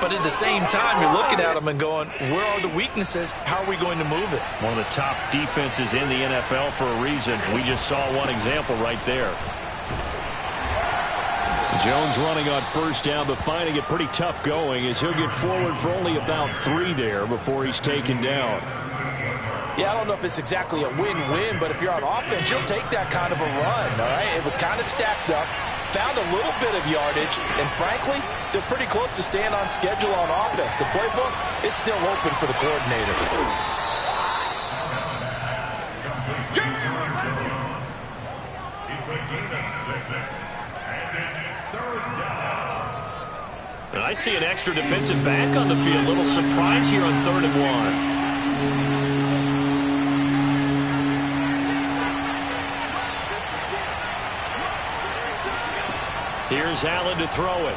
But at the same time, you're looking at them and going, where are the weaknesses? How are we going to move it? One of the top defenses in the NFL for a reason. We just saw one example right there. Jones running on first down, but finding it pretty tough going as he'll get forward for only about 3 there before he's taken down. Yeah, I don't know if it's exactly a win-win, but if you're on offense, you'll take that kind of a run, all right? It was kind of stacked up, found a little bit of yardage, and frankly, they're pretty close to staying on schedule on offense. The playbook is still open for the coordinator. And I see an extra defensive back on the field. Little surprise here on 3rd and 1. Here's Allen to throw it.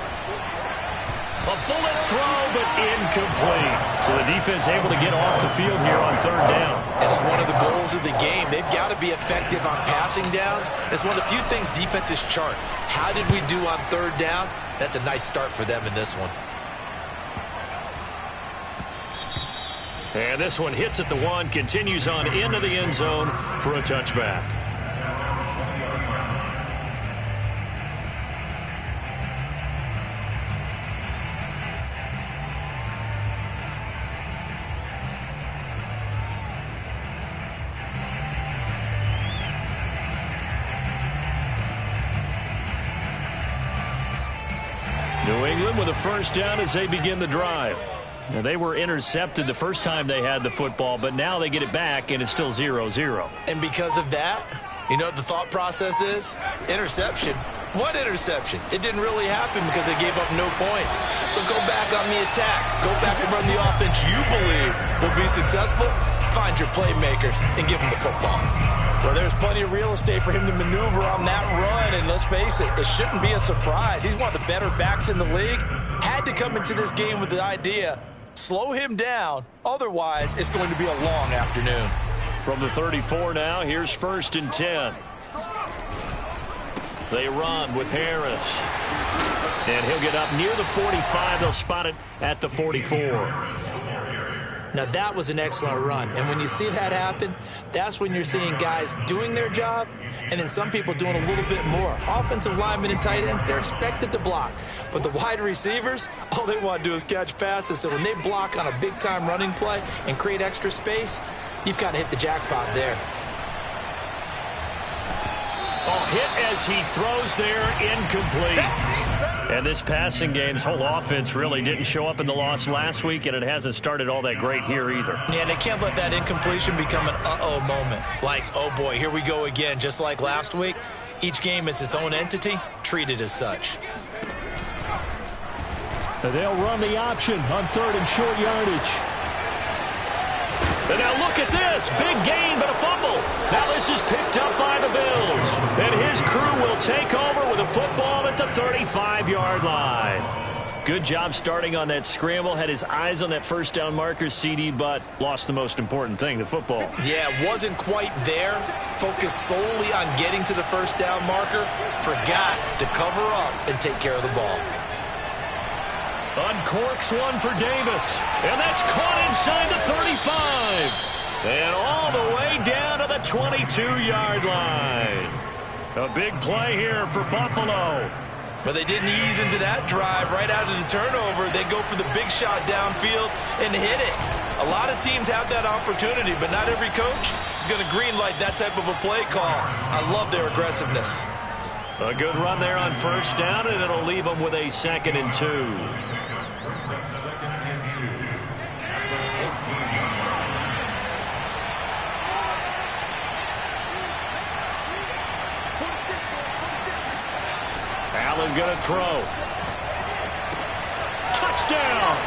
A bullet throw, but incomplete. So the defense able to get off the field here on 3rd down. And it's one of the goals of the game. They've got to be effective on passing downs. It's one of the few things defenses chart. How did we do on 3rd down? That's a nice start for them in this one. And this one hits at the 1, continues on into the end zone for a touchback. New England with a first down as they begin the drive. Now, they were intercepted the first time they had the football, but now they get it back, and it's still 0-0. And because of that, you know what the thought process is? Interception. What interception? It didn't really happen because they gave up no points. So go back on the attack. Go back and run the offense you believe will be successful. Find your playmakers and give them the football. Well, there's plenty of real estate for him to maneuver on that run, and let's face it, it shouldn't be a surprise. He's one of the better backs in the league. Had to come into this game with the idea, slow him down, otherwise it's going to be a long afternoon. From the 34 now, here's 1st and 10. They run with Harris. And he'll get up near the 45. They'll spot it at the 44. Now, that was an excellent run. And when you see that happen, that's when you're seeing guys doing their job and then some people doing a little bit more. Offensive linemen and tight ends, they're expected to block. But the wide receivers, all they want to do is catch passes. So when they block on a big-time running play and create extra space, you've got to hit the jackpot there. Oh, hit as he throws there, incomplete. And this passing game's whole offense really didn't show up in the loss last week, and it hasn't started all that great here either. Yeah, they can't let that incompletion become an uh-oh moment. Like, oh boy, here we go again. Just like last week, each game is its own entity, treated as such. They'll run the option on 3rd and short yardage. And now look at this. Big gain, but a fumble. Now this is picked up by the Bills. And his crew will take over with a football at the 35-yard line. Good job starting on that scramble. Had his eyes on that first down marker, CD, but lost the most important thing, the football. Yeah, wasn't quite there. Focused solely on getting to the first down marker. Forgot to cover up and take care of the ball. Uncorks one for Davis. And that's caught inside the 35. And all the way down to the 22-yard line. A big play here for Buffalo. But they didn't ease into that drive right out of the turnover. They go for the big shot downfield and hit it. A lot of teams have that opportunity, but not every coach is going to greenlight that type of a play call. I love their aggressiveness. A good run there on first down, and it'll leave them with a 2nd and 2. Allen going to throw. Touchdown!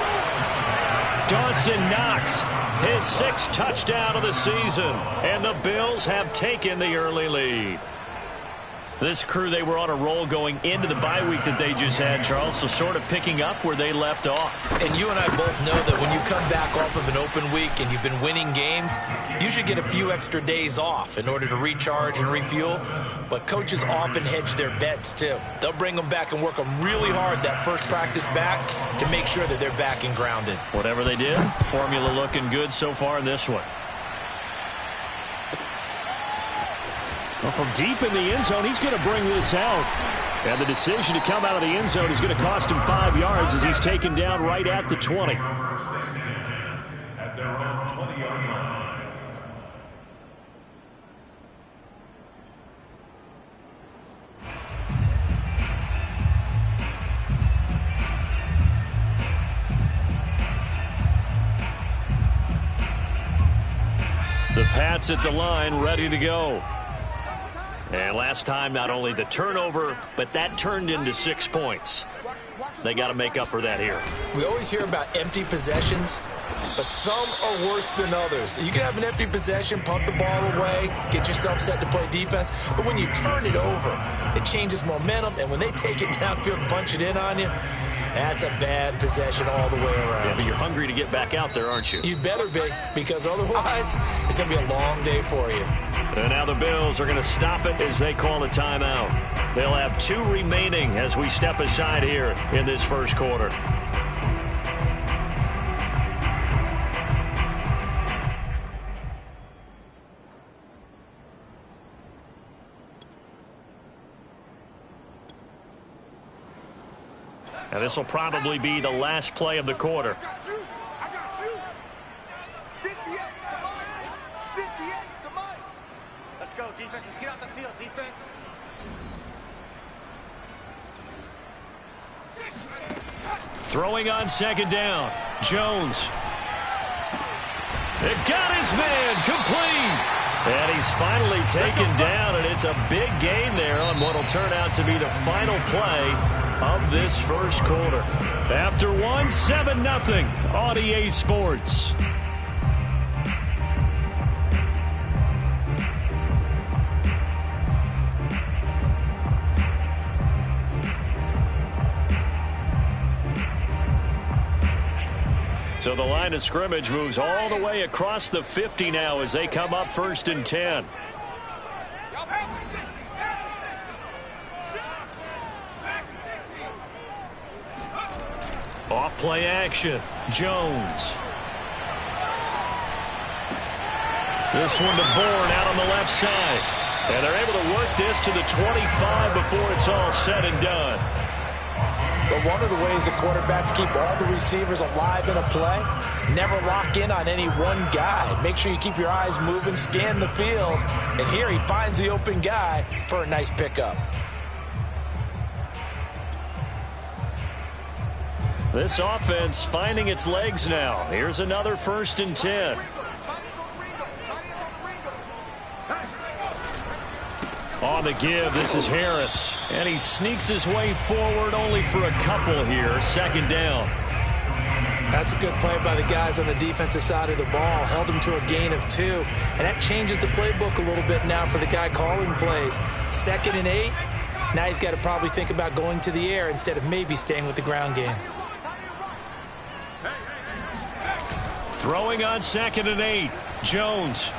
Dawson Knox, his 6th touchdown of the season. And the Bills have taken the early lead. This crew, they were on a roll going into the bye week that they just had, Charles, so sort of picking up where they left off. And you and I both know that when you come back off of an open week and you've been winning games, you should get a few extra days off in order to recharge and refuel. But coaches often hedge their bets, too. They'll bring them back and work them really hard that first practice back to make sure that they're back and grounded. Whatever they did, formula looking good so far in this one. Well, from deep in the end zone, he's going to bring this out. And the decision to come out of the end zone is going to cost him 5 yards as he's taken down right at the 20. At their own 20-yard line. The Pats at the line, ready to go. And last time, not only the turnover, but that turned into 6 points. They got to make up for that here. We always hear about empty possessions, but some are worse than others. You can have an empty possession, pump the ball away, get yourself set to play defense, but when you turn it over, it changes momentum, and when they take it downfield and punch it in on you, that's a bad possession all the way around. Yeah, but you're hungry to get back out there, aren't you? You better be, because otherwise, it's going to be a long day for you. And now the Bills are going to stop it as they call a timeout. They'll have 2 remaining as we step aside here in this first quarter. Now this will probably be the last play of the quarter. I got you. 58 to mine. 58 to mine. Let's go, defense. Let's get out the field, defense. Throwing on second down. Jones. It got his man complete. And he's finally taken down, and it's a big gain there on what will turn out to be the final play of this first quarter. After one, 7-0 on EA Sports. So the line of scrimmage moves all the way across the 50 now as they come up 1st and 10. Off play action. Jones. This one to Bourne out on the left side. And they're able to work this to the 25 before it's all said and done. But one of the ways the quarterbacks keep all the receivers alive in a play, never lock in on any one guy. Make sure you keep your eyes moving, scan the field. And here he finds the open guy for a nice pickup. This offense finding its legs now. Here's another 1st and 10. On the give, this is Harris. And he sneaks his way forward only for a couple here. 2nd down. That's a good play by the guys on the defensive side of the ball. Held him to a gain of 2. And that changes the playbook a little bit now for the guy calling plays. 2nd and 8. Now he's got to probably think about going to the air instead of maybe staying with the ground game. Throwing on 2nd and 8. Jones.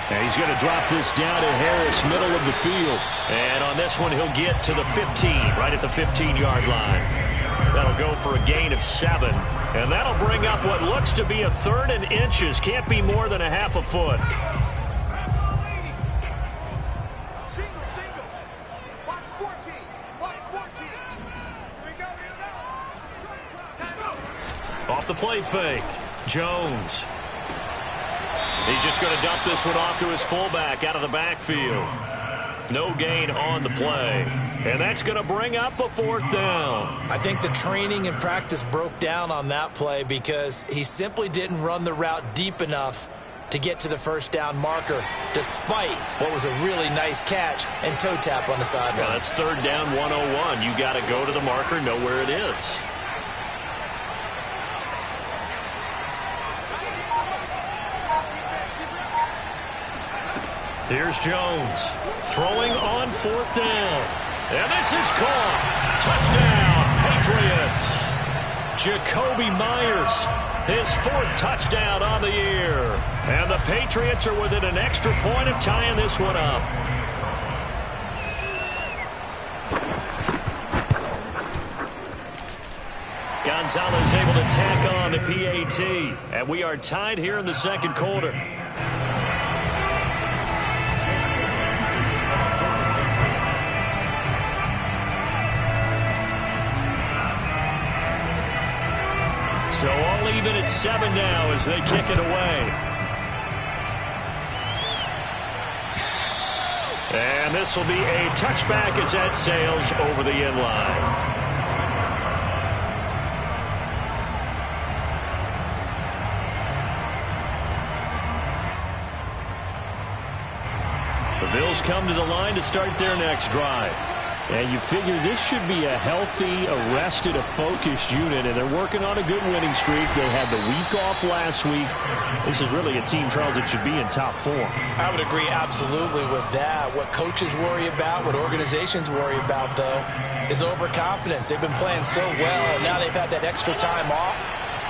And he's going to drop this down to Harris, middle of the field. And on this one, he'll get to the 15, right at the 15-yard line. That'll go for a gain of 7. And that'll bring up what looks to be a 3rd and inches. Can't be more than a half a foot. Single. Watch 14. Watch 14. Here we go. Off the play fake. Jones. He's just going to dump this one off to his fullback out of the backfield. No gain on the play. And that's going to bring up a 4th down. I think the training and practice broke down on that play because he simply didn't run the route deep enough to get to the 1st down marker, despite what was a really nice catch and toe tap on the sideline. Well, that's 3rd down 101. You got to go to the marker, know where it is. Here's Jones throwing on 4th down. And this is caught. Touchdown, Patriots. Jacoby Myers, his 4th touchdown on the year. And the Patriots are within an extra point of tying this one up. Gonzalez able to tack on the PAT. And we are tied here in the second quarter. So all even at 7 now as they kick it away. And this will be a touchback as that sails over the end line. The Bills come to the line to start their next drive. And you figure this should be a healthy, arrested, a focused unit, and they're working on a good winning streak. They had the week off last week. This is really a team, Charles, that should be in top form. I would agree absolutely with that. What coaches worry about, what organizations worry about, though, is overconfidence. They've been playing so well, and now they've had that extra time off.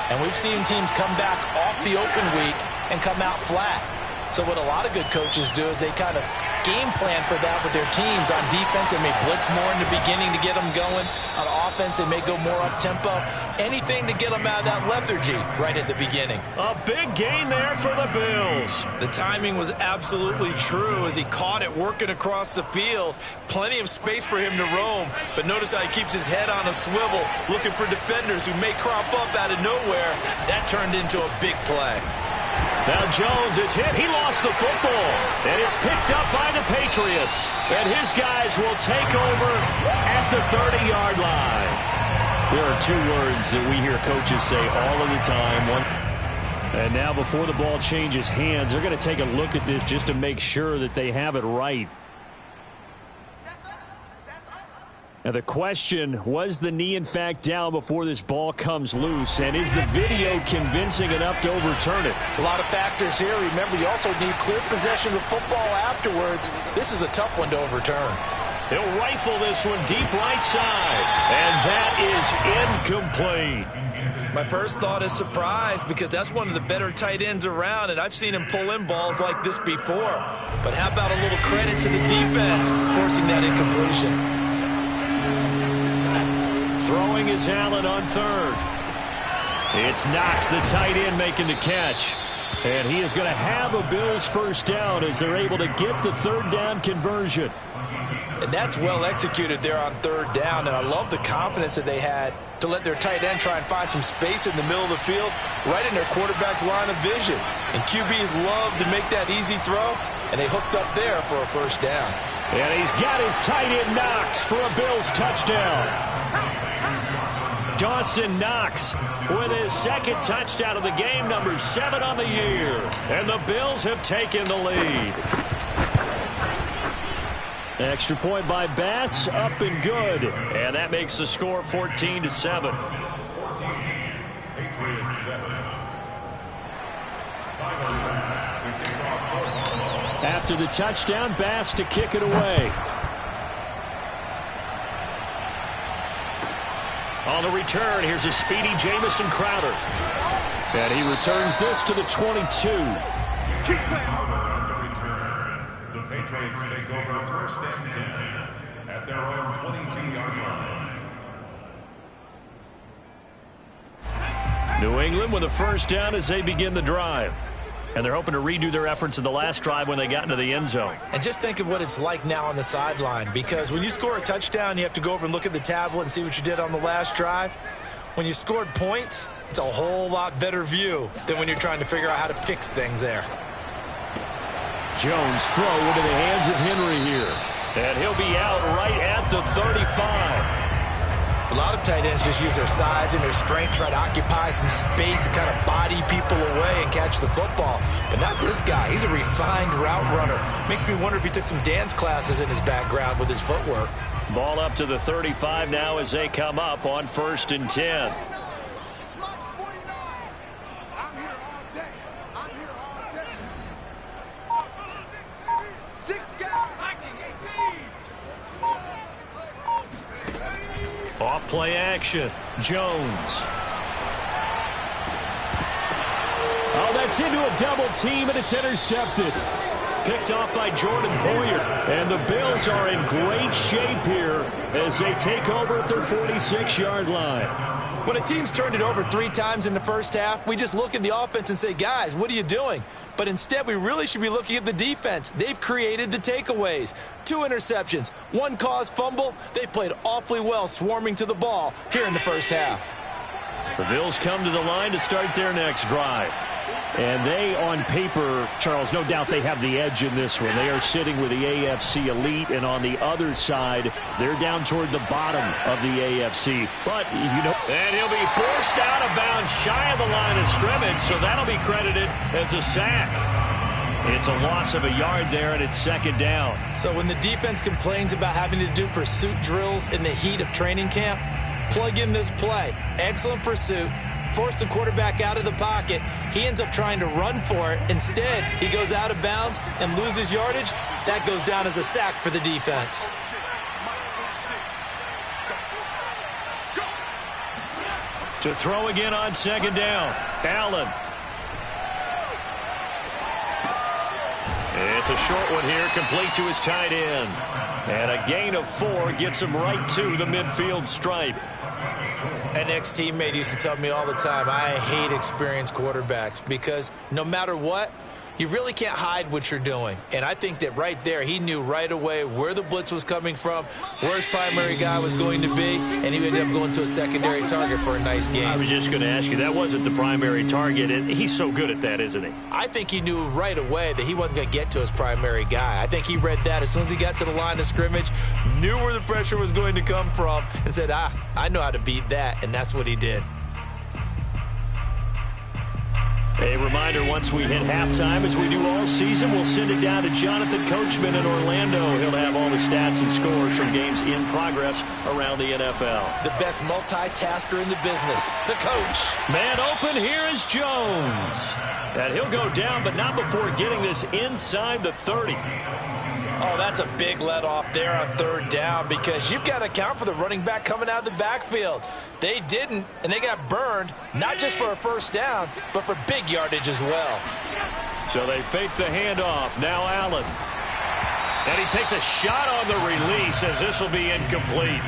And we've seen teams come back off the open week and come out flat. So what a lot of good coaches do is they kind of game plan for that with their teams. On defense, they may blitz more in the beginning to get them going. On offense, they may go more up-tempo. Anything to get them out of that lethargy right at the beginning. A big gain there for the Bills. The timing was absolutely true as he caught it working across the field. Plenty of space for him to roam. But notice how he keeps his head on a swivel, looking for defenders who may crop up out of nowhere. That turned into a big play. Now Jones is hit. He lost the football. And it's picked up by the Patriots. And his guys will take over at the 30-yard line. There are 2 words that we hear coaches say all of the time. And now before the ball changes hands, they're going to take a look at this just to make sure that they have it right. Now the question, was the knee in fact down before this ball comes loose? And is the video convincing enough to overturn it? A lot of factors here. Remember, you also need clear possession of football afterwards. This is a tough one to overturn. He'll rifle this one deep right side. And that is incomplete. My first thought is surprise because that's one of the better tight ends around, and I've seen him pull in balls like this before. But how about a little credit to the defense forcing that incompletion? Throwing is Allen on 3rd. It's Knox, the tight end, making the catch. And he is going to have a Bills first down as they're able to get the 3rd down conversion. And that's well executed there on 3rd down. And I love the confidence that they had to let their tight end try and find some space in the middle of the field, right in their quarterback's line of vision. And QBs love to make that easy throw, and they hooked up there for a first down. And he's got his tight end Knox for a Bills touchdown. Dawson Knox with his 2nd touchdown of the game, number 7 on the year. And the Bills have taken the lead. Extra point by Bass, up and good. And that makes the score 14-7. After the touchdown, Bass to kick it away. On the return, here's a speedy Jamison Crowder. And he returns this to the 22. The Patriots take over 1st and 10 at their own 22-yard line. New England with a first down as they begin the drive. And they're hoping to redo their efforts in the last drive when they got into the end zone. And just think of what it's like now on the sideline, because when you score a touchdown, you have to go over and look at the tablet and see what you did on the last drive. When you scored points, it's a whole lot better view than when you're trying to figure out how to fix things there. Jones throw into the hands of Henry here. And he'll be out right at the 35. A lot of tight ends just use their size and their strength, try to occupy some space and kind of body people away and catch the football. But not this guy. He's a refined route runner. Makes me wonder if he took some dance classes in his background with his footwork. Ball up to the 35 now as they come up on 1st and 10. Off play action. Jones. Oh, that's into a double team, and it's intercepted. Picked off by Jordan Poyer. And the Bills are in great shape here as they take over at their 46-yard line. When a team's turned it over 3 times in the first half, we just look at the offense and say, guys, what are you doing? But instead, we really should be looking at the defense. They've created the takeaways. 2 interceptions, 1 caused fumble. They played awfully well swarming to the ball here in the first half. The Bills come to the line to start their next drive. And they, on paper, Charles, no doubt they have the edge in this one. They are sitting with the AFC elite, and on the other side, they're down toward the bottom of the AFC. But, and he'll be forced out of bounds shy of the line of scrimmage, so that'll be credited as a sack. It's a loss of a yard there, and it's second down. So when the defense complains about having to do pursuit drills in the heat of training camp, plug in this play. Excellent pursuit. Force the quarterback out of the pocket. He ends up trying to run for it. Instead, he goes out of bounds and loses yardage. That goes down as a sack for the defense. To throw again on second down. Allen. It's a short one here, complete to his tight end. And a gain of 4 gets him right to the midfield stripe. An ex-teammate used to tell me all the time, I hate experienced quarterbacks because no matter what, you really can't hide what you're doing. And I think that right there, he knew right away where the blitz was coming from, where his primary guy was going to be, and he ended up going to a secondary target for a nice game. I was just going to ask you, that wasn't the primary target, and he's so good at that, isn't he? I think he knew right away that he wasn't going to get to his primary guy. I think he read that as soon as he got to the line of scrimmage, knew where the pressure was going to come from, and said, I know how to beat that, and that's what he did. A reminder, once we hit halftime, as we do all season, we'll send it down to Jonathan Coachman in Orlando. He'll have all the stats and scores from games in progress around the NFL. The best multitasker in the business, the coach. Man open, here is Jones. And he'll go down, but not before getting this inside the 30. Oh, that's a big let off there on third down because you've got to account for the running back coming out of the backfield. They didn't, and they got burned, not just for a first down, but for big yardage as well. So they fake the handoff. Now Allen. And he takes a shot on the release as this will be incomplete.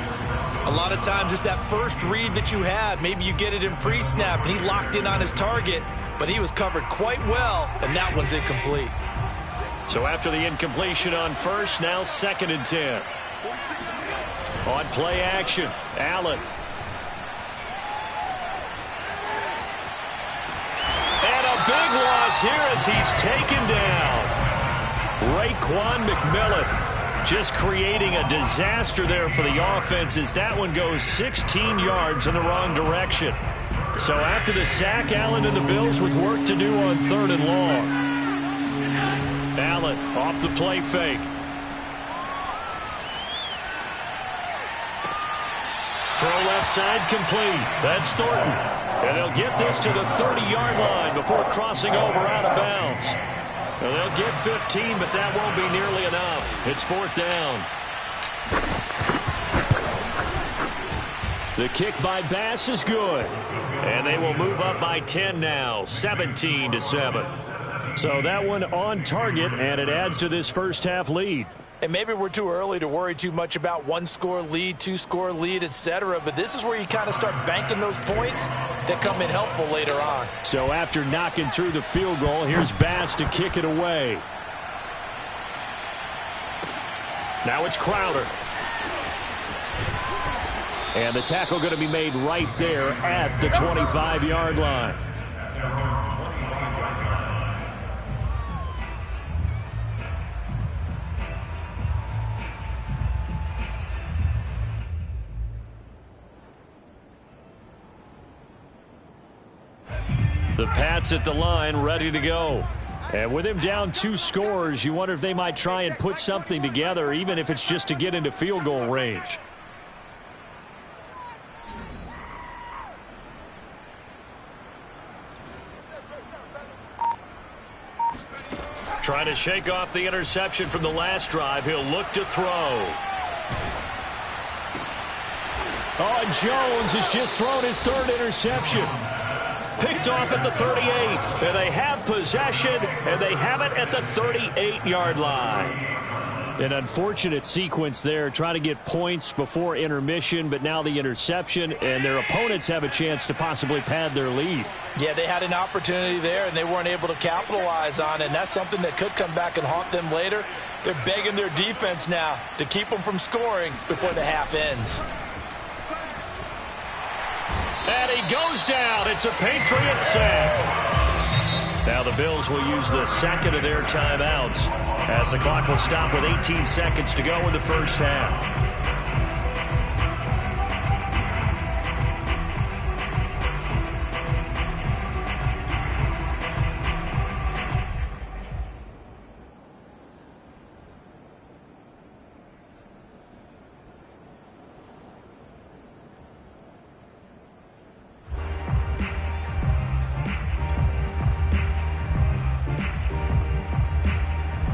A lot of times it's that first read that you have. Maybe you get it in pre-snap, and he locked in on his target, but he was covered quite well, and that one's incomplete. So after the incompletion on first, now 2nd and 10. On play action, Allen. And a big loss here as he's taken down. Raekwon McMillan just creating a disaster there for the offense as that one goes 16 yards in the wrong direction. So after the sack, Allen and the Bills with work to do on 3rd and long. Allen off the play fake. Throw left side complete. That's Thornton. And they'll get this to the 30-yard line before crossing over out of bounds. And they'll get 15, but that won't be nearly enough. It's 4th down. The kick by Bass is good. And they will move up by 10 now, 17-7. So that one on target, and it adds to this first half lead. And maybe we're too early to worry too much about 1-score lead, 2-score lead, etc. But this is where you kind of start banking those points that come in helpful later on. So after knocking through the field goal, here's Bass to kick it away. Now it's Crowder. And the tackle going to be made right there at the 25-yard line. The Pats at the line, ready to go. And with him down 2 scores, you wonder if they might try and put something together, even if it's just to get into field goal range. Trying to shake off the interception from the last drive. He'll look to throw. Oh, and Jones has just thrown his third interception. Picked off at the 38. And they have possession, and they have it at the 38-yard line. An unfortunate sequence there, trying to get points before intermission, but now the interception, and their opponents have a chance to possibly pad their lead. Yeah, they had an opportunity there, and they weren't able to capitalize on it, and that's something that could come back and haunt them later. They're begging their defense now to keep them from scoring before the half ends. And he goes down. It's a Patriot sack. Now the Bills will use the second of their timeouts as the clock will stop with 18 seconds to go in the first half.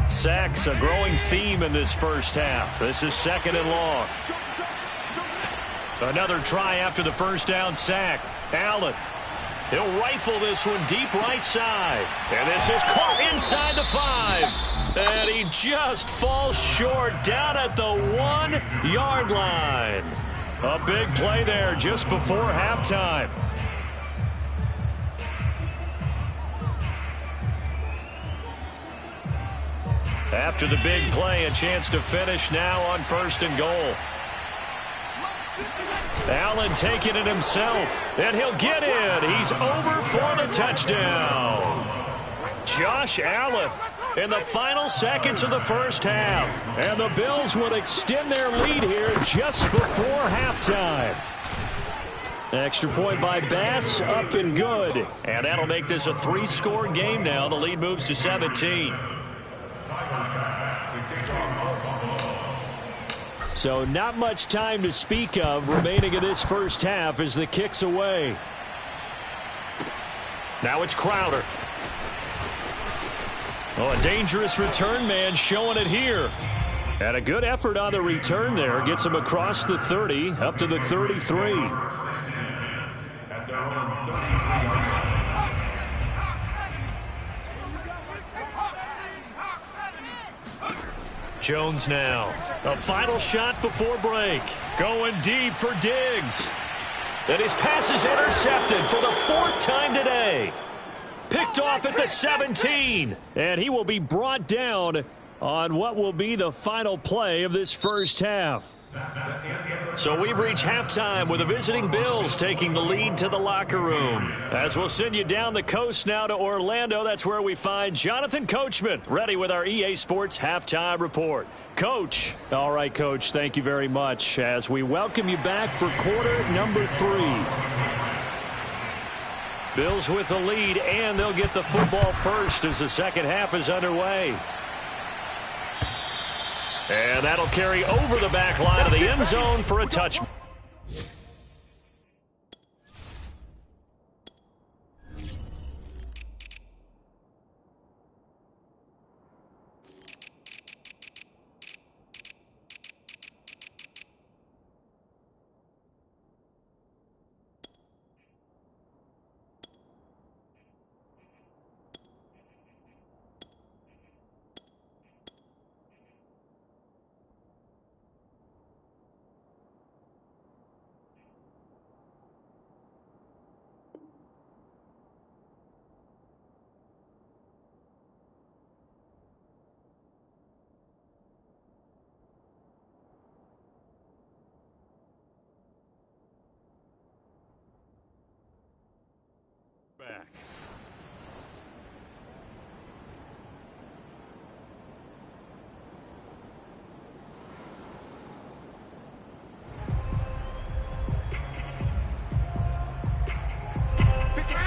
Sacks, a growing theme in this first half. This is second and long. Another try after the first down sack. Allen. He'll rifle this one deep right side. And this is caught inside the 5. And he just falls short down at the 1-yard line. A big play there just before halftime. After the big play, a chance to finish now on first and goal. Allen taking it himself, and he'll get in. He's over for the touchdown. Josh Allen in the final seconds of the first half. And the Bills would extend their lead here just before halftime. Extra point by Bass, up and good. And that'll make this a 3-score game now. The lead moves to 17. So not much time to speak of remaining in this first half as the kick's away. Now it's Crowder. Oh, a dangerous return man showing it here. And a good effort on the return there. Gets him across the 30, up to the 33. At their own 33-yard line. Jones now. A final shot before break. Going deep for Diggs. And his pass is intercepted for the 4th time today. Picked off at the 17. And he will be brought down on what will be the final play of this first half. So we've reached halftime with the visiting Bills taking the lead to the locker room. As we'll send you down the coast now to Orlando, that's where we find Jonathan Coachman ready with our EA Sports Halftime Report. Coach. All right, Coach, thank you very much as we welcome you back for quarter number 3. Bills with the lead, and they'll get the football first as the second half is underway. And that'll carry over the back line of the end zone for a touch. Back.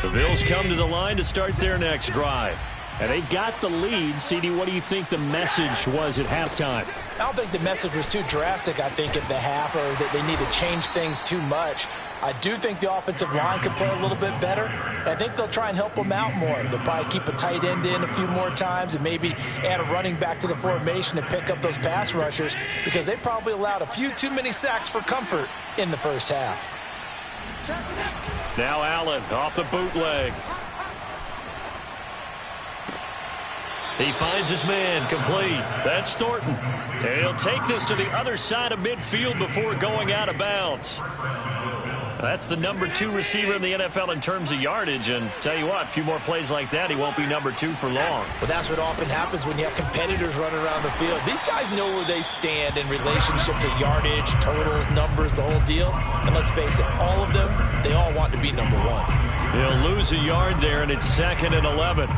The Bills come to the line to start their next drive. And they got the lead. CD, what do you think the message was at halftime? I don't think the message was too drastic, I think, at the half, or that they need to change things too much. I do think the offensive line could play a little bit better. I think they'll try and help them out more. They'll probably keep a tight end in a few more times and maybe add a running back to the formation to pick up those pass rushers because they probably allowed a few too many sacks for comfort in the first half. Now Allen off the bootleg. He finds his man complete. That's Thornton. And he'll take this to the other side of midfield before going out of bounds. That's the number 2 receiver in the NFL in terms of yardage. And tell you what, a few more plays like that, he won't be number 2 for long. Well, that's what often happens when you have competitors running around the field. These guys know where they stand in relationship to yardage, totals, numbers, the whole deal. And let's face it, all of them, they all want to be number 1. He'll lose a yard there, and it's 2nd and 11.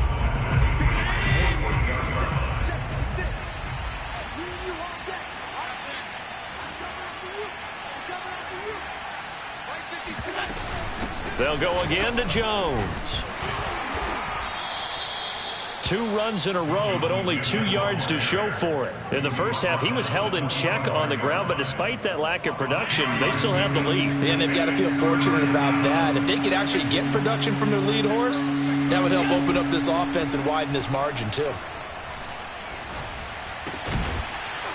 They'll go again to Jones. 2 runs in a row, but only 2 yards to show for it. In the first half, he was held in check on the ground, but despite that lack of production, they still have the lead. And they've got to feel fortunate about that. If they could actually get production from their lead horse, that would help open up this offense and widen this margin, too.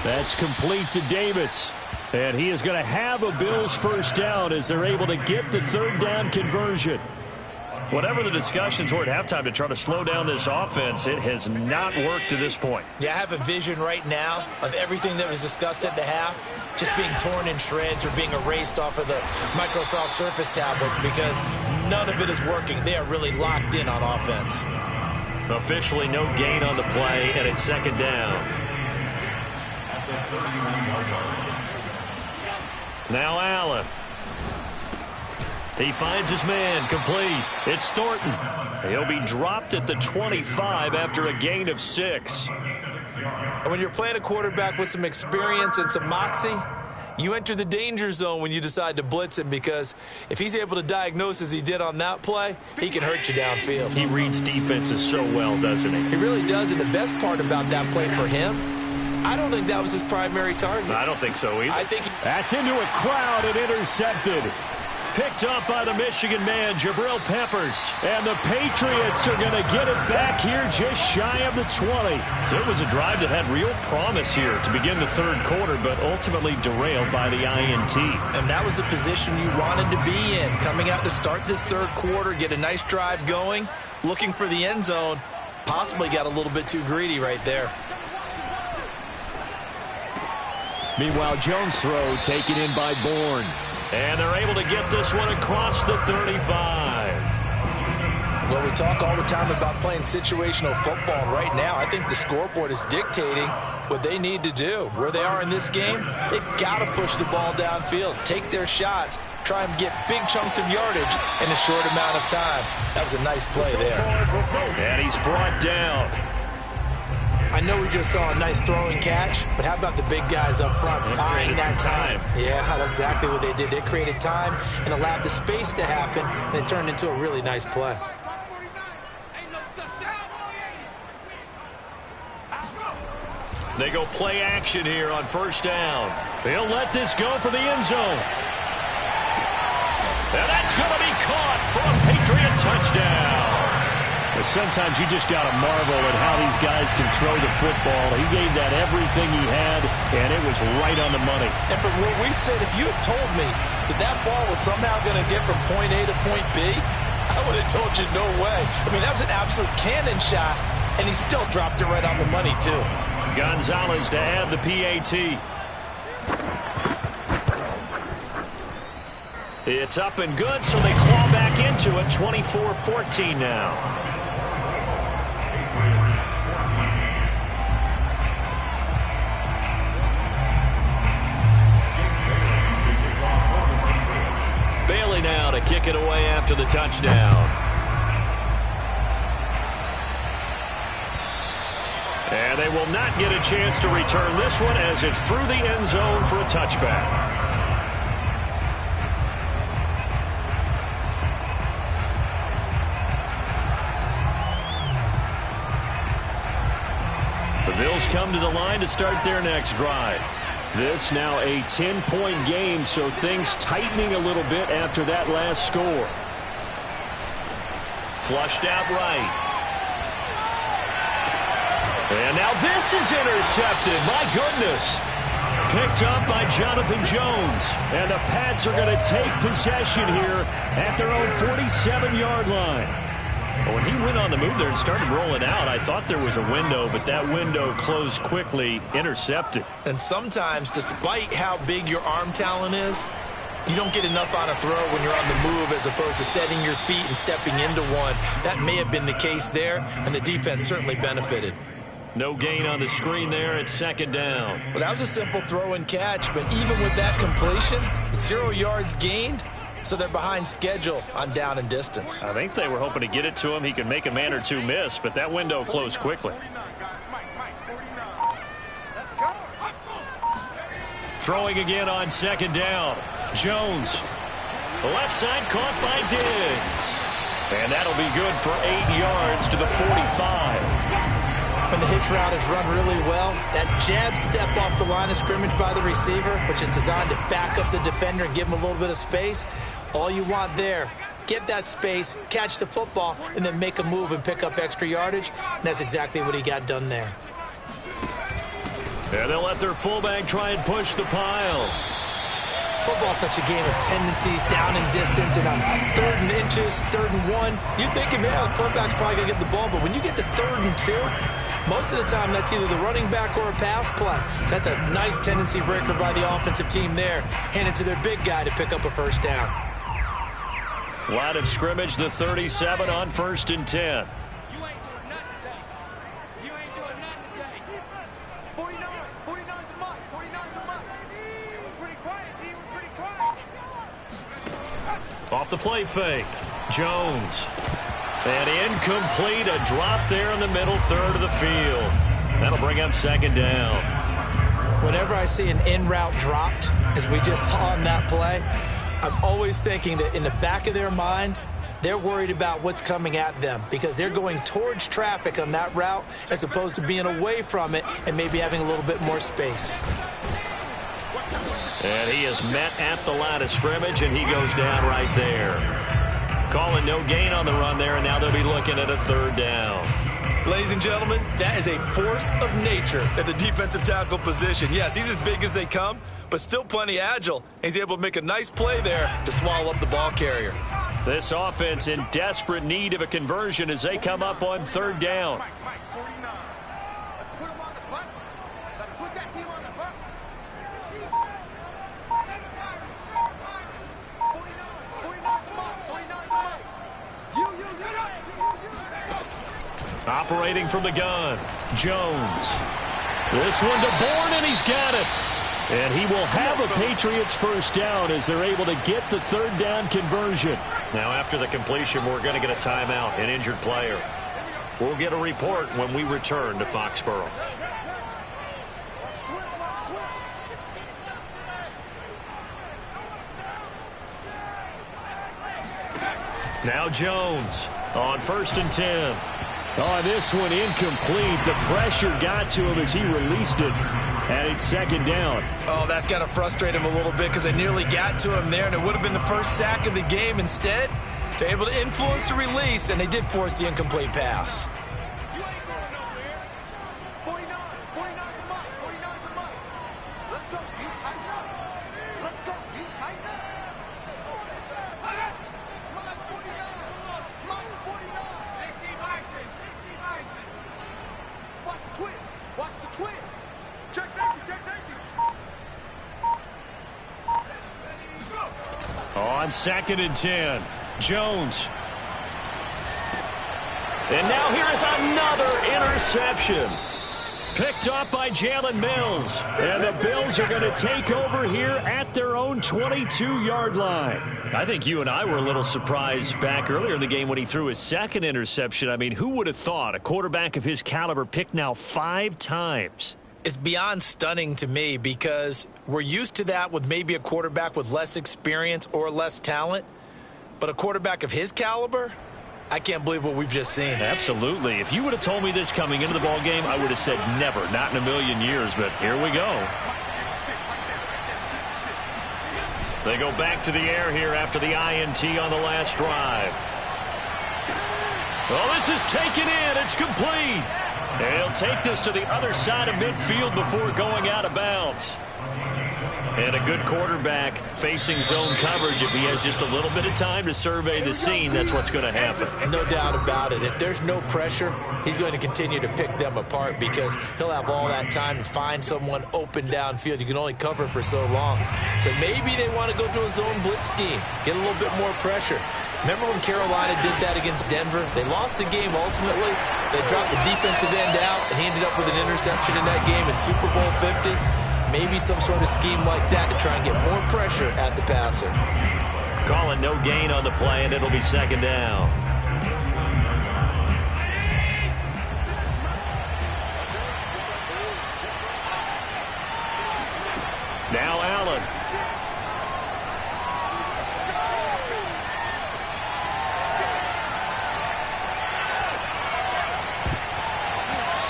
That's complete to Davis. And he is going to have a Bills first down as they're able to get the 3rd down conversion. Whatever the discussions were at halftime to try to slow down this offense, it has not worked to this point. Yeah, I have a vision right now of everything that was discussed at the half just being torn in shreds or being erased off of the Microsoft Surface tablets because none of it is working. They are really locked in on offense. Officially no gain on the play, and it's 2nd down. Now Allen. He finds his man complete. It's Thornton. He'll be dropped at the 25 after a gain of 6. And when you're playing a quarterback with some experience and some moxie, you enter the danger zone when you decide to blitz him because if he's able to diagnose as he did on that play, he can hurt you downfield. He reads defenses so well, doesn't he? He really does, and the best part about that play for him, I don't think that was his primary target. I don't think so either. I think that's into a crowd and intercepted. Picked up by the Michigan man, Jabril Peppers. And the Patriots are going to get it back here just shy of the 20. So it was a drive that had real promise here to begin the 3rd quarter, but ultimately derailed by the INT. And that was the position you wanted to be in. Coming out to start this 3rd quarter, get a nice drive going, looking for the end zone. Possibly got a little bit too greedy right there. Meanwhile, Jones' throw taken in by Bourne. And they're able to get this one across the 35. Well, we talk all the time about playing situational football. And right now, I think the scoreboard is dictating what they need to do. Where they are in this game, they've got to push the ball downfield, take their shots, try and get big chunks of yardage in a short amount of time. That was a nice play there. And he's brought down. I know we just saw a nice throwing catch, but how about the big guys up front buying that time? Yeah, that's exactly what they did. They created time and allowed the space to happen, and it turned into a really nice play. They go play action here on 1st down. They'll let this go for the end zone. And that's going to be caught for a Patriot touchdown. Sometimes you just got to marvel at how these guys can throw the football. He gave that everything he had, and it was right on the money. And from where we said, if you had told me that that ball was somehow going to get from point A to point B, I would have told you no way. I mean, that was an absolute cannon shot, and he still dropped it right on the money, too. Gonzalez to add the PAT. It's up and good, so they claw back into it, 24-14 now. Bailey now to kick it away after the touchdown. And they will not get a chance to return this one as it's through the end zone for a touchback. The Bills come to the line to start their next drive. This now a 10-point game, so things tightening a little bit after that last score. Flushed out right. And now this is intercepted. My goodness. Picked up by Jonathan Jones. And the Pats are going to take possession here at their own 47-yard line. When he went on the move there and started rolling out, I thought there was a window, but that window closed quickly, intercepted. And sometimes, despite how big your arm talent is, you don't get enough on a throw when you're on the move as opposed to setting your feet and stepping into one. That may have been the case there, and the defense certainly benefited. No gain on the screen there at second down. Well, that was a simple throw and catch, but even with that completion, 0 yards gained. So they're behind schedule on down and distance. I think they were hoping to get it to him. He could make a man or two miss, but that window closed quickly. Throwing again on second down. Jones. The left side caught by Diggs. And that'll be good for 8 yards to the 45. When the hitch route is run really well, that jab step off the line of scrimmage by the receiver, which is designed to back up the defender and give him a little bit of space, all you want there, get that space, catch the football, and then make a move and pick up extra yardage, and that's exactly what he got done there. And they'll let their fullback try and push the pile. Football's such a game of tendencies, down and distance, and on 3rd and inches, 3rd and 1, you're thinking, man, the quarterback's probably going to get the ball, but when you get to 3rd and 2, most of the time that's either the running back or a pass play. So that's a nice tendency breaker by the offensive team there. Hand it to their big guy to pick up a first down. Line of scrimmage, the 37 on 1st and 10. You ain't doing nothing today. You ain't doing nothing today. 49 the mic. 49 the mic. We're pretty quiet, D. We're pretty quiet. Off the play fake. Jones. And incomplete, a drop there in the middle third of the field. That'll bring up second down. Whenever I see an in-route dropped, as we just saw in that play, I'm always thinking that in the back of their mind, they're worried about what's coming at them because they're going towards traffic on that route as opposed to being away from it and maybe having a little bit more space. And he is met at the line of scrimmage, and he goes down right there. Calling no gain on the run there, and now they'll be looking at a 3rd down. Ladies and gentlemen, that is a force of nature at the defensive tackle position. Yes, he's as big as they come, but still plenty agile. He's able to make a nice play there to swallow up the ball carrier. This offense in desperate need of a conversion as they come up on 3rd down. Mike, 49. Let's put them on the buses. Let's put that team on the bus. 49 the mic. 49 the mic. You. Operating from the gun, Jones. This one to Bourne, and he's got it. And he will have a Patriots first down as they're able to get the 3rd down conversion. Now after the completion, we're going to get a timeout, an injured player. We'll get a report when we return to Foxborough. Now Jones on 1st and 10. Oh, this one incomplete. The pressure got to him as he released it. And it's 2nd down. Oh, that's got to frustrate him a little bit because they nearly got to him there, and it would have been the first sack of the game. Instead, they're able to influence the release, and they did force the incomplete pass. You ain't going nowhere. 49 the mic. 49 the mic. Let's go, D. Tighten up. Let's go, D. Tighten up. Mine's 49. Mine's 49. 60 Bison. 60 Bison. Watch the twist. Watch the twist. Check safety. On 2nd and 10, Jones. And now here is another interception. Picked up by Jalen Mills. And the Bills are going to take over here at their own 22-yard line. I think you and I were a little surprised back earlier in the game when he threw his 2nd interception. I mean, who would have thought a quarterback of his caliber picked now 5 times? It's beyond stunning to me because we're used to that with maybe a quarterback with less experience or less talent. But a quarterback of his caliber, I can't believe what we've just seen. Absolutely. If you would have told me this coming into the ball game, I would have said never, not in a million years. But here we go. They go back to the air here after the INT on the last drive. Oh, this is taken in. It's complete. And he'll take this to the other side of midfield before going out of bounds. And a good quarterback facing zone coverage. If he has just a little bit of time to survey the scene, that's what's going to happen. No doubt about it. If there's no pressure, he's going to continue to pick them apart because he'll have all that time to find someone open downfield. You can only cover for so long. So maybe they want to go to a zone blitz scheme, get a little bit more pressure. Remember when Carolina did that against Denver? They lost the game ultimately. They dropped the defensive end out, and he ended up with an interception in that game in Super Bowl 50. Maybe some sort of scheme like that to try and get more pressure at the passer. Calling no gain on the play, and it'll be second down. Now Allen.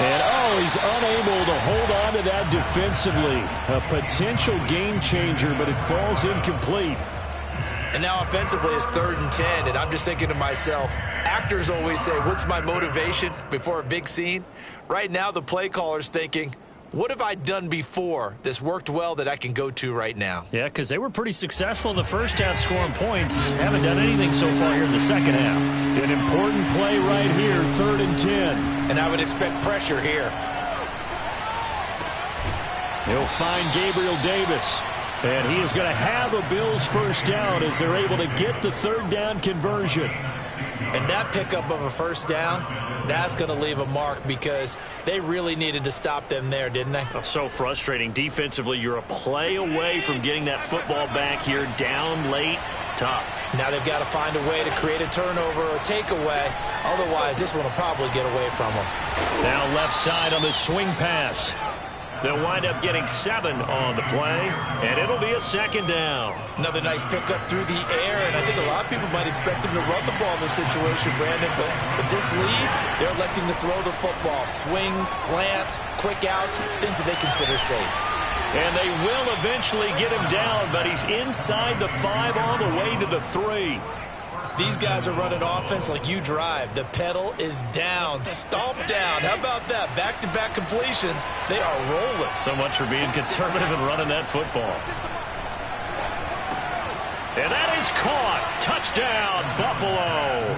And, he's unable to hold on to that defensively. A potential game changer, but it falls incomplete. And now offensively it's 3rd and 10, and I'm just thinking to myself, actors always say, what's my motivation before a big scene? Right now the play caller's thinking, what have I done before that's worked well that I can go to right now? Yeah, because they were pretty successful in the first half scoring points. Haven't done anything so far here in the second half. An important play right here, 3rd and 10. And I would expect pressure here. He'll find Gabriel Davis. And he is going to have a Bills first down as they're able to get the 3rd down conversion. And that pickup of a first down, that's going to leave a mark because they really needed to stop them there, didn't they? Oh, so frustrating. Defensively, you're a play away from getting that football back here down late. Tough. Now they've got to find a way to create a turnover or takeaway. Otherwise, this one will probably get away from them. Now left side on the swing pass. They'll wind up getting 7 on the play, and it'll be a second down. Another nice pickup through the air, and I think a lot of people might expect them to run the ball in this situation, Brandon, but with this lead, they're electing to throw the football. Swings, slants, quick outs, things that they consider safe. And they will eventually get him down, but he's inside the 5 on the way to the 3. These guys are running offense like you drive. The pedal is down, stomped down. How about that? Back-to-back completions. They are rolling. So much for being conservative and running that football. And that is caught. Touchdown, Buffalo.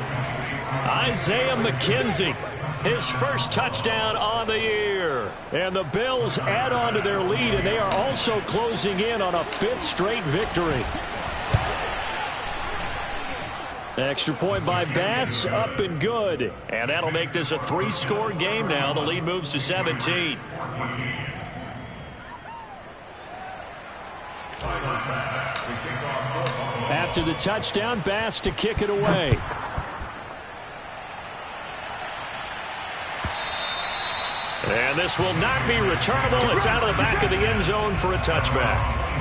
Isaiah McKenzie, his first touchdown on the year. And the Bills add on to their lead, and they are also closing in on a 5th straight victory. Extra point by Bass, up and good. And that'll make this a 3-score game now. The lead moves to 17. After the touchdown, Bass to kick it away. And this will not be returnable. It's out of the back of the end zone for a touchback.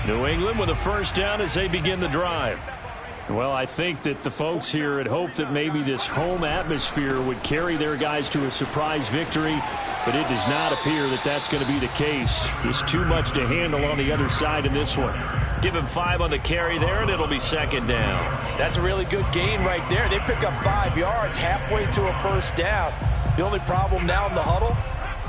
New England with a first down as they begin the drive. Well, I think that the folks here had hoped that maybe this home atmosphere would carry their guys to a surprise victory, but it does not appear that that's going to be the case. There's too much to handle on the other side in this one. Give him 5 on the carry there, and it'll be second down. That's a really good gain right there. They pick up 5 yards halfway to a first down. The only problem now in the huddle,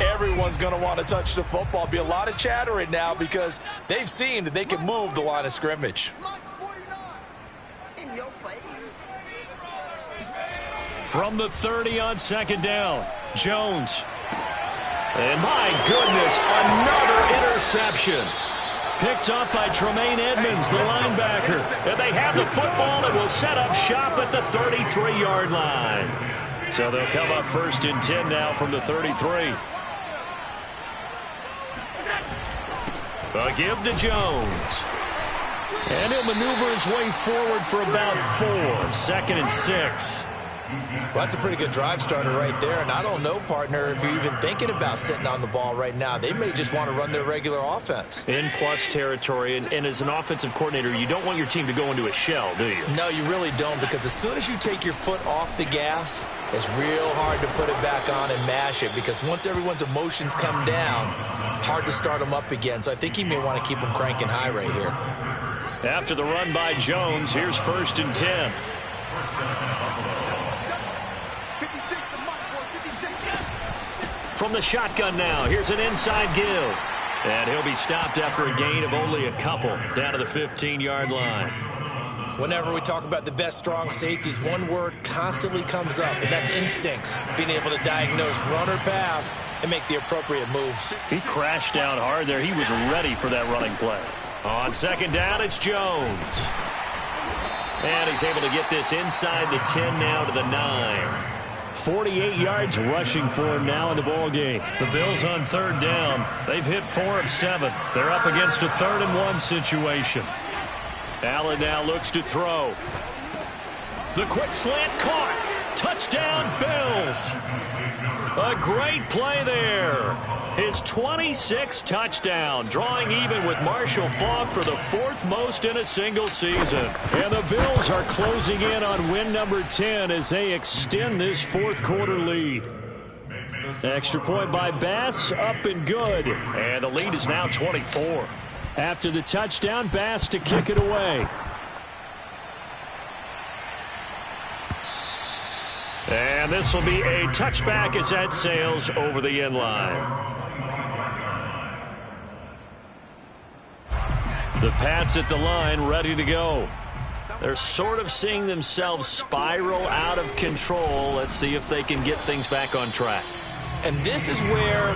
everyone's going to want to touch the football. Be a lot of chattering now because they've seen that they can move the line of scrimmage. In your face. From the 30 on second down, Jones. And my goodness, another interception. Picked off by Tremaine Edmonds, the linebacker. And they have the football and will set up shop at the 33-yard line. So they'll come up first and 10 now from the 33. A give to Jones. And he'll maneuver his way forward for about 4. 2nd and 6. Well, that's a pretty good drive starter right there, and I don't know, partner, if you're even thinking about sitting on the ball right now. They may just want to run their regular offense. In plus territory, and as an offensive coordinator, you don't want your team to go into a shell, do you? No, you really don't, because as soon as you take your foot off the gas, it's real hard to put it back on and mash it, because once everyone's emotions come down, hard to start them up again. So I think he may want to keep them cranking high right here. After the run by Jones, here's 1st and 10. From the shotgun now, here's an inside give. And he'll be stopped after a gain of only a couple, down to the 15-yard line. Whenever we talk about the best strong safeties, one word constantly comes up, and that's instincts. Being able to diagnose run or pass and make the appropriate moves. He crashed down hard there. He was ready for that running play. On 2nd down, it's Jones. And he's able to get this inside the 10 now to the 9. 48 yards rushing for him now in the ball game. The Bills on 3rd down. They've hit 4 of 7. They're up against a 3rd and 1 situation. Allen now looks to throw. The quick slant caught. Touchdown, Bills. A great play there. His 26th touchdown, drawing even with Marshall Faulk for the 4th most in a single season. And the Bills are closing in on win number 10 as they extend this 4th quarter lead. Extra point by Bass, up and good. And the lead is now 24. After the touchdown, Bass to kick it away. And this will be a touchback as that sails over the end line. The Pats at the line, ready to go. They're sort of seeing themselves spiral out of control. Let's see if they can get things back on track. And this is where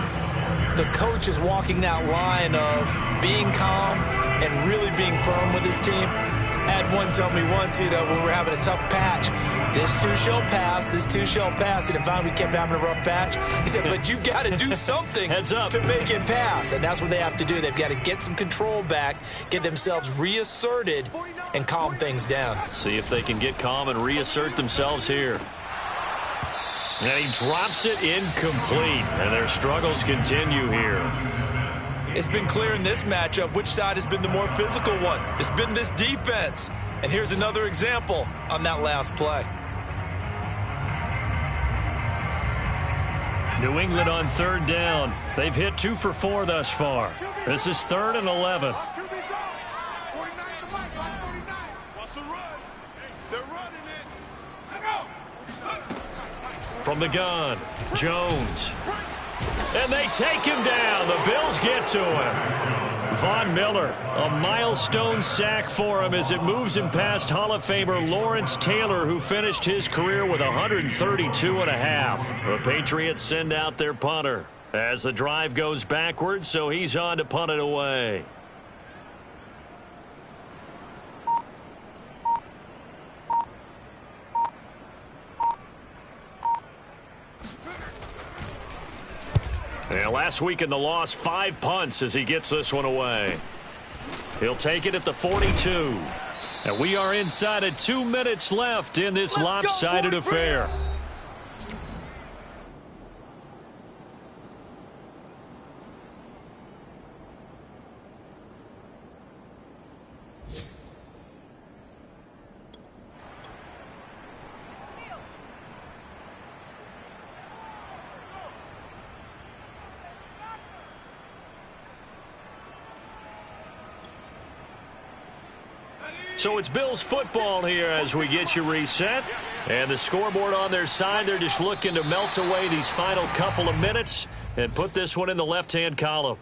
the coach is walking that line of being calm and really being firm with his team. Had one tell me once, when we're having a tough patch, this too shall pass, this too shall pass. And finally we kept having a rough patch. He said, but you've got to do something Heads up. to make it pass. And that's what they have to do. They've got to get some control back, get themselves reasserted, and calm things down. See if they can get calm and reassert themselves here. And he drops it incomplete. And their struggles continue here. It's been clear in this matchup which side has been the more physical one. It's been this defense. And here's another example on that last play. New England on 3rd down. They've hit 2 for 4 thus far. This is 3rd and 11. From the gun, Jones. And they take him down. The Bills get to him. Von Miller, a milestone sack for him as it moves him past Hall of Famer Lawrence Taylor, who finished his career with 132 and a half. The Patriots send out their punter as the drive goes backwards, so he's on to punt it away. And last week in the loss, 5 punts as he gets this one away. He'll take it at the 42. And we are inside of 2 minutes left in this lopsided affair. So it's Bills football here as we get you reset. And the scoreboard on their side, they're just looking to melt away these final couple of minutes and put this one in the left-hand column.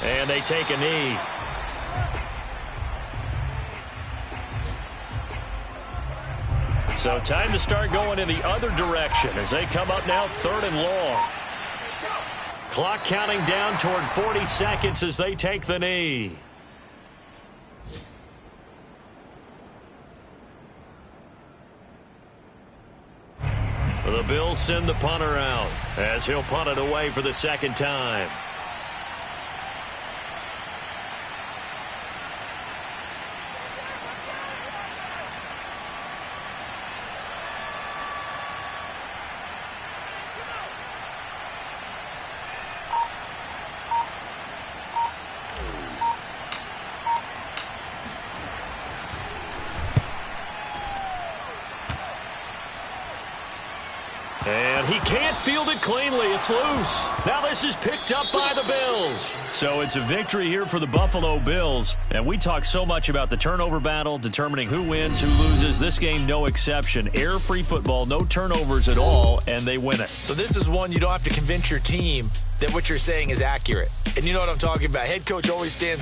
And they take a knee. So time to start going in the other direction as they come up now 3rd and long. Clock counting down toward 40 seconds as they take the knee. The Bills send the punter out as he'll punt it away for the 2nd time. And he can't field it cleanly. It's loose. Now this is picked up by the Bills. So it's a victory here for the Buffalo Bills. And we talk so much about the turnover battle, determining who wins, who loses. This game, no exception. Error-free football, no turnovers at all, and they win it. So this is one you don't have to convince your team that what you're saying is accurate. And you know what I'm talking about. Head coach always stands up